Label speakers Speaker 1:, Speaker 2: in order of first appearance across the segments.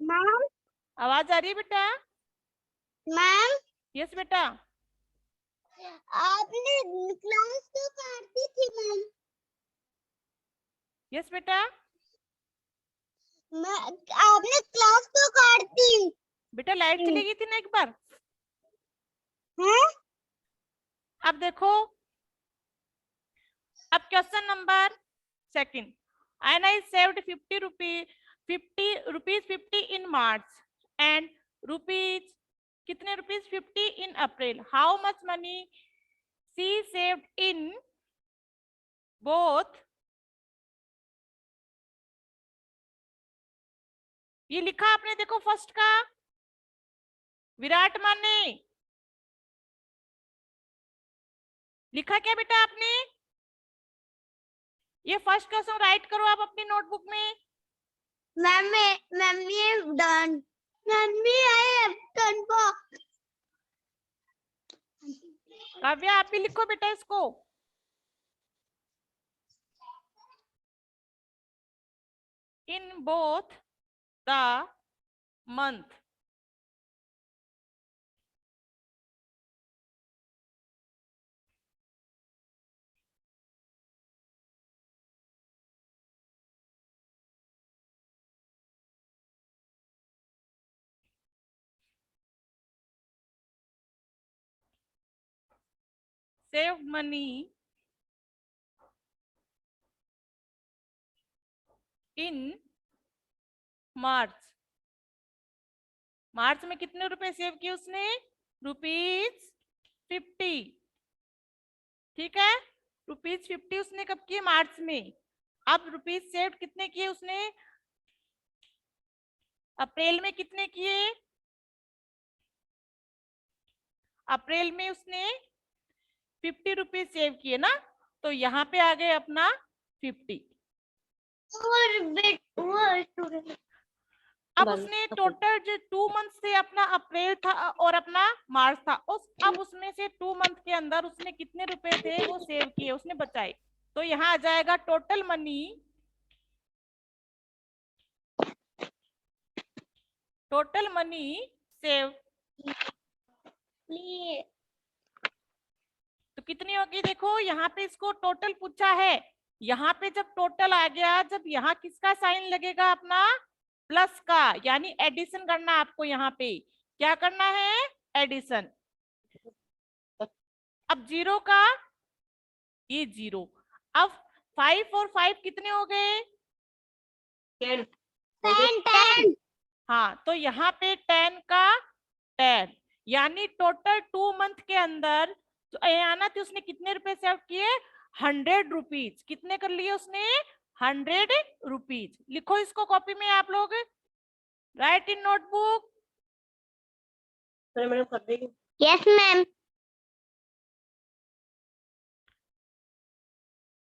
Speaker 1: Ma'am
Speaker 2: आवाज आ रही है बेटा?
Speaker 1: मैम
Speaker 2: यस बेटा।
Speaker 1: आपने क्लास तो काट दी थी मैम।
Speaker 2: यस बेटा।
Speaker 1: मैं आपने क्लास तो काट दी।
Speaker 2: बेटा लाइट चली गई थी ना एक बार।
Speaker 1: हैं?
Speaker 2: अब देखो, अब question number second. Anna is saved 50 rupees 50 in March and rupees कितने rupees 50 in April. How much money she saved in both? ये लिखा आपने देखो फर्स्ट का विराट माने लिखा क्या बेटा आपने? ये फर्स्ट क्वेश्चन राइट करो आप अपनी नोटबुक में।
Speaker 1: मैम ये done. Mummy I have done box.
Speaker 2: Kavya आप भी लिखो बेटा इसको। In both the month. Save money in मार्च। मार्च में कितने रुपए सेव किए उसने? ₹50। ठीक है, ₹50 उसने कब किए? मार्च में। अब रुपीज सेव कितने किए उसने? अप्रैल में कितने किए? अप्रैल में उसने ₹50 सेव किए ना, तो यहाँ पे आ गए अपना 50। अब उसने टोटल जो 2 मंथ से अपना अप्रैल था और अपना मार्च था, अब उसमें से 2 मंथ के अंदर उसने कितने रुपए थे वो सेव किए, उसने बचाए। तो यहाँ आ जाएगा टोटल मनी सेव। तो कितनी होगी देखो, यहाँ पे इसको टोटल पूछा है। यहाँ पे जब टोटल आ गया, जब यहाँ किसका साइन लगेगा? अपना प्लस का, यानी एडिशन करना आपको। यहाँ पे क्या करना है? एडिशन। अब 0 का ये 0। अब 5 और 5 कितने हो गए?
Speaker 1: 10 10।
Speaker 2: हाँ, तो यहाँ पे 10 का 10, यानी टोटल 2 मंथ के अंदर तो आना थी उसने कितने रुपए सेव किए? 100 रुपीज। कितने कर लिए उसने? 100 रुपीज। लिखो इसको कॉपी में आप लोग, राइट इन नोटबुक।
Speaker 1: मैडम कर देगी। Yes ma'am.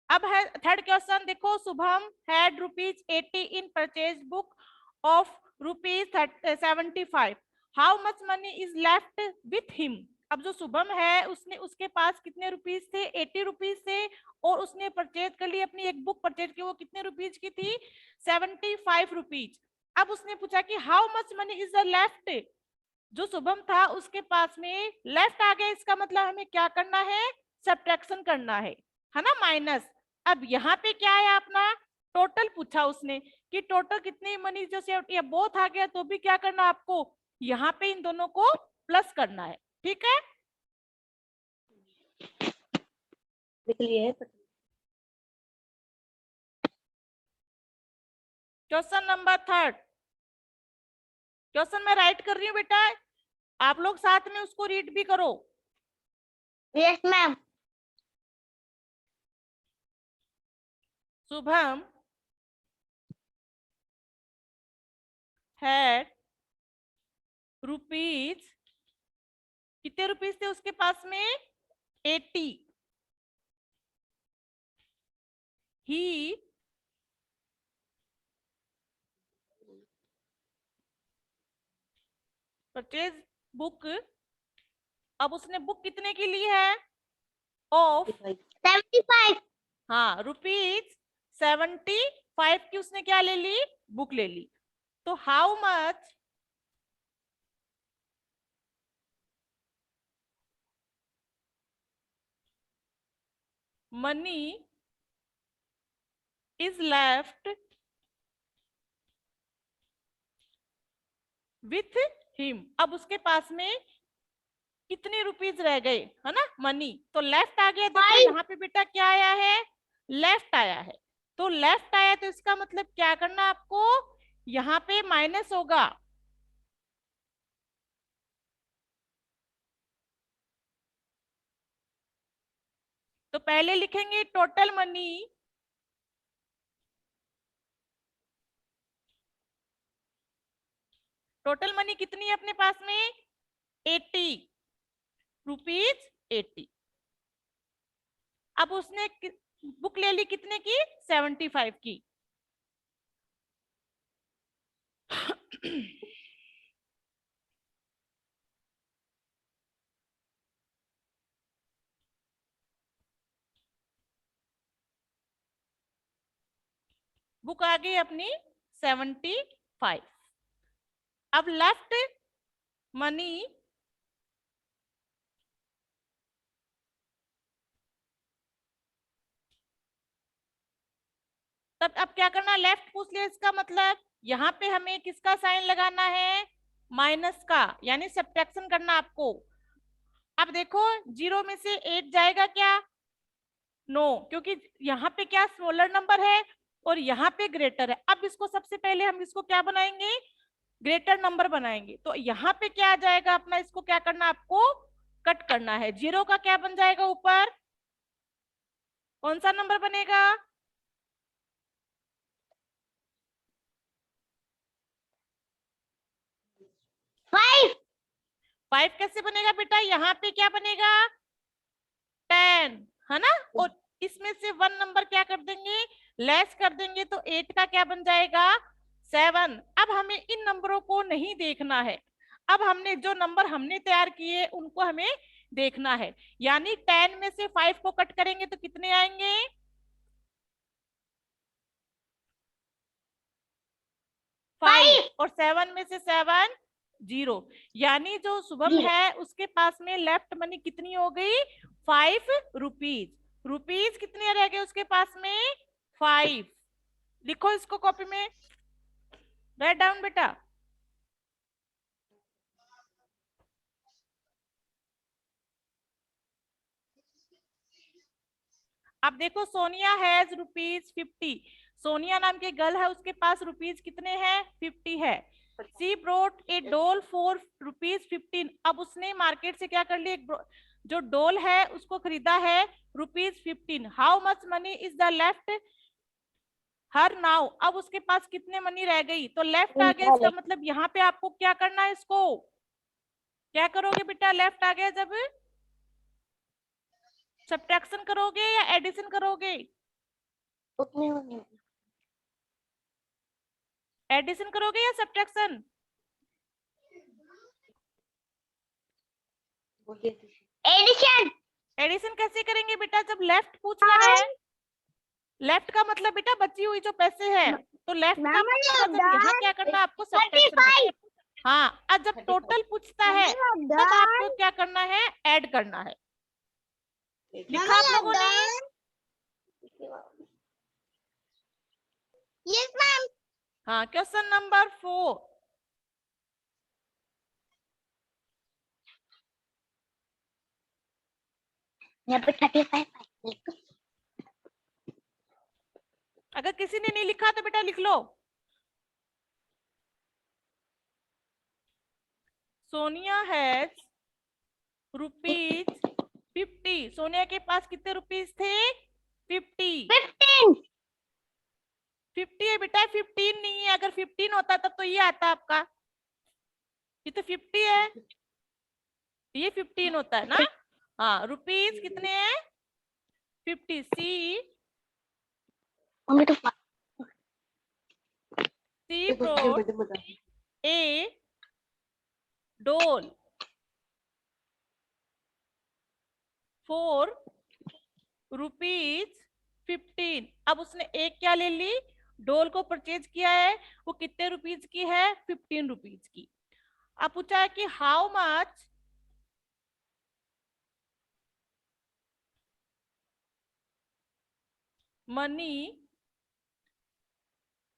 Speaker 2: अब है थर्ड क्वेश्चन, देखो। Shubham had ₹80 in purchase book of ₹75। How much money is left with him? अब जो शुभम है उसने, उसके पास कितने रुपीज थे? 80 रुपीज थे, और उसने परचेज कर ली अपनी एक बुक परचेज की, वो कितने रुपीज की थी? 75 रुपीज। अब उसने पूछा कि how much money is the left. जो शुभम था उसके पास में लेफ्ट आ गया, इसका मतलब हमें क्या करना है? सब्ट्रैक्शन करना है ना, माइनस। अब यहाँ पे क्या है? अपना टोटल पूछा उसने कि टोटल कितनी मनी जो सेव, या बोथ आ गया तो भी क्या करना आपको? यहाँ पे इन दोनों को प्लस करना है। ठीक है,
Speaker 1: लिख लिए।
Speaker 2: Question number third. क्वेश्चन मैं राइट कर रही हूँ बेटा, आप लोग साथ में उसको रीड भी करो।
Speaker 1: Yes ma'am.
Speaker 2: Shubham had rupees, कितने रुपीज थे उसके पास में? 80। ही परचेज बुक। अब उसने बुक कितने की ली है? ऑफ
Speaker 1: 75।
Speaker 2: हाँ, ₹75 की उसने क्या ले ली? बुक ले ली। तो how much money is left with him. अब उसके पास में कितने रुपीज रह गए, है ना, मनी। तो लेफ्ट आ गया। देखो
Speaker 1: 5।
Speaker 2: यहाँ पे बेटा क्या आया है, लेफ्ट आया है। तो लेफ्ट आया तो इसका मतलब क्या करना आपको, यहाँ पे माइनस होगा। तो पहले लिखेंगे टोटल मनी, टोटल मनी कितनी है अपने पास में, 80 रुपीज 80। अब उसने बुक ले ली कितने की, 75 की। बुक आ गई अपनी 75। अब लेफ्ट मनी, तब अब क्या करना, लेफ्ट पूछ लिया, इसका मतलब यहाँ पे हमें किसका साइन लगाना है, माइनस का, यानी सब्ट्रैक्शन करना आपको। अब देखो 0 में से 8 जाएगा क्या, नो, क्योंकि यहाँ पे क्या स्मॉलर नंबर है और यहाँ पे ग्रेटर है। अब इसको सबसे पहले हम इसको क्या बनाएंगे, ग्रेटर नंबर बनाएंगे। तो यहाँ पे क्या आ जाएगा अपना, इसको क्या करना आपको, कट करना है। 0 का क्या बन जाएगा ऊपर, कौन सा नंबर बनेगा,
Speaker 1: 5।
Speaker 2: 5 कैसे बनेगा बेटा, यहाँ पे क्या बनेगा, 10, है ना। और इसमें से 1 नंबर क्या कर देंगे, लेस कर देंगे, तो 8 का क्या बन जाएगा, 7। अब हमें इन नंबरों को नहीं देखना है, अब हमने जो नंबर हमने तैयार किए उनको हमें देखना है। यानी 10 में से 5 को कट करेंगे तो कितने आएंगे, 5, और 7 में से 7 0। यानी जो शुभम है उसके पास में लेफ्ट मनी कितनी हो गई, 5 रुपीज। रुपीज कितने रह गए उसके पास में, 5। लिखो इसको कॉपी में, राइट डाउन बेटा। अब देखो सोनिया हैज ₹50। सोनिया नाम की गर्ल है, उसके पास रुपीज कितने हैं, 50 है। सी ब्रोट ए डोल फॉर ₹15। अब उसने मार्केट से क्या कर लिया, जो डोल है उसको खरीदा है ₹15। How much money is the left her now. अब उसके पास कितने मनी रह गई, तो लेफ्ट आ गया, इसका मतलब यहाँ पे आपको क्या करना है, इसको क्या करोगे बेटा, लेफ्ट आ गया जब सब्ट्रैक्शन करोगे या एडिशन करोगे, एडिशन करोगे या सब्ट्रैक्शन,
Speaker 1: एडिशन।
Speaker 2: एडिशन कैसे करेंगे बेटा, जब लेफ्ट पूछ रहा है, लेफ्ट का मतलब बेटा बची हुई जो पैसे है, तो लेफ्ट का मतलब यहाँ क्या करना आपको, सब्ट्रैक्शन करना। हाँ, अब जब टोटल पूछता है तब आपको क्या करना है, ऐड करना है। लिखा आप लोगों ने,
Speaker 1: यस मैम।
Speaker 2: हाँ, क्वेश्चन नंबर 4।
Speaker 1: यहाँ पे 35।
Speaker 2: अगर किसी ने नहीं लिखा तो बेटा लिख लो। सोनिया हैज ₹50। सोनिया के पास कितने रुपीज थे, 50।
Speaker 1: 15।
Speaker 2: 50 है बेटा, 15 नहीं है। अगर 15 होता तब तो ये आता आपका, ये तो 50 है, ये 15 होता है ना। हाँ, रुपीज कितने हैं, 50। सी ब्रोट ए डोल फॉर ₹15। अब उसने एक क्या ले ली, डोल को परचेज किया है, वो कितने रुपीज की है? 15 रुपीज की। अब पूछा है कि how much money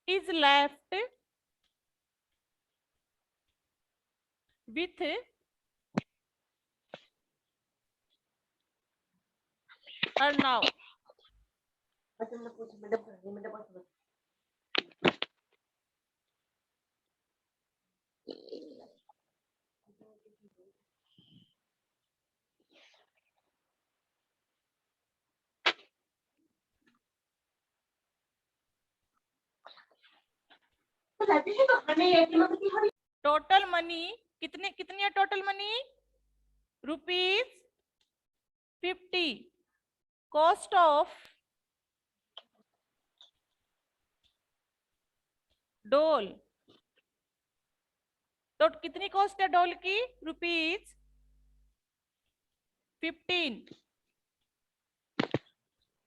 Speaker 2: is left with her now. Total money कितने कितनी है? Total money rupees 50। Cost of डोल, तो कितनी कॉस्ट है डोल की? रुपीज 15।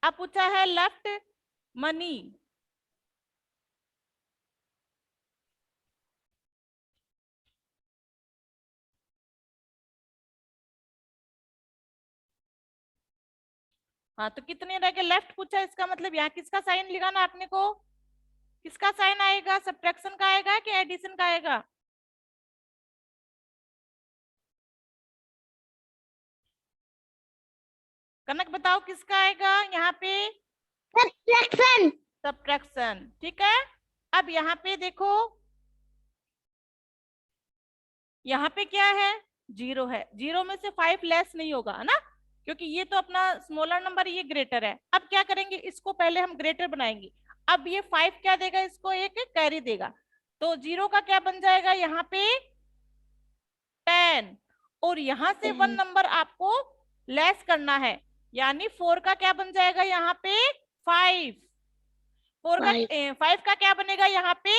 Speaker 2: अब पूछा है लेफ्ट मनी, हाँ तो कितने रह गए? लेफ्ट पूछा, इसका मतलब यहाँ किसका साइन लगाना आपने को? किसका साइन आएगा? सब्ट्रैक्शन का आएगा कि एडिशन का आएगा? कनक बताओ किसका आएगा यहाँ पे?
Speaker 1: सब्ट्रैक्शन।
Speaker 2: सब्ट्रैक्शन, ठीक है। अब यहाँ पे देखो, यहाँ पे क्या है? 0 है। 0 में से 5 लेस नहीं होगा, है ना, क्योंकि ये तो अपना स्मॉलर नंबर, ये ग्रेटर है। अब क्या करेंगे, इसको पहले हम ग्रेटर बनाएंगे। अब ये 5 क्या देगा? इसको एक कैरी देगा, तो 0 का क्या बन जाएगा यहाँ पे? 10। और यहाँ से 1 नंबर आपको लेस करना है, यानी 4 का क्या बन जाएगा यहाँ पे? 5। 5 का क्या बनेगा यहाँ पे?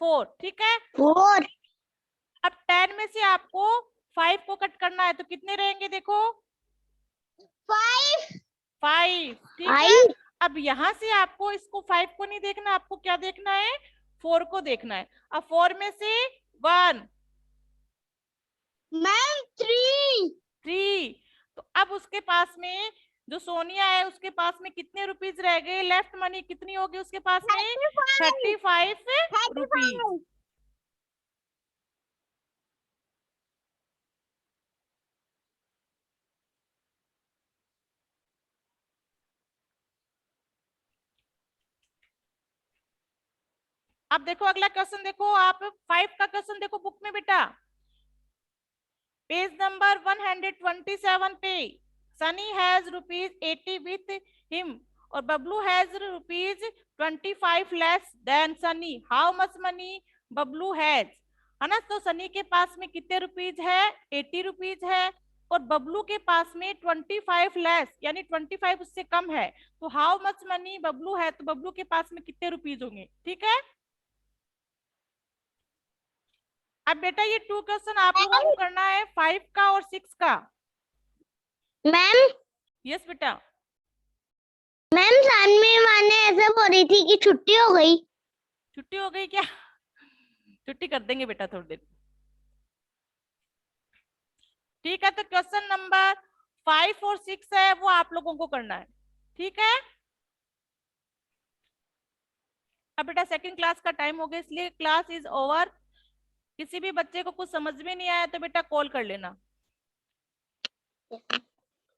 Speaker 2: 4, ठीक है।
Speaker 1: 4।
Speaker 2: अब 10 में से आपको 5 को कट करना है, तो कितने रहेंगे देखो?
Speaker 1: 5।
Speaker 2: 5, ठीक है। अब यहाँ से आपको इसको 5 को नहीं देखना, आपको क्या देखना है? 4 को देखना है। अब 4 में से 1,
Speaker 1: मैम
Speaker 2: 3। तो अब उसके पास में जो सोनिया है, उसके पास में कितने रुपीज रह गए? लेफ्ट मनी कितनी होगी उसके पास में? 35 रुपीज। अब देखो अगला क्वेश्चन, देखो आप 5 का क्वेश्चन देखो बुक में बेटा, पेज नंबर 127 पे। Sunny has rupees 80 with him और Bablu has rupees 25 less than Sunny. How much money Bablu has, है ना। तो सनी के पास में कितने रुपीज है? 80 रुपीज है, और बबलू के पास में 25 लेस, यानी 25 उससे कम है। तो हाउ मच मनी बबलू है, तो बबलू के पास में कितने रुपीज होंगे? ठीक है। अब बेटा ये 2 क्वेश्चन आप लोगों को करना है, 5 का और 6 का।
Speaker 1: मैम
Speaker 2: यस बेटा।
Speaker 1: मैम सानवी माँ ने ऐसा बोल रही थी कि छुट्टी हो गई।
Speaker 2: छुट्टी हो गई क्या? छुट्टी कर देंगे बेटा थोड़ी देर। ठीक है, तो क्वेश्चन नंबर 5 और 6 है, वो आप लोगों को करना है, ठीक है। अब बेटा सेकंड क्लास का टाइम हो गया, इसलिए क्लास इज ओवर। किसी भी बच्चे को कुछ समझ में नहीं आया तो बेटा कॉल कर लेना।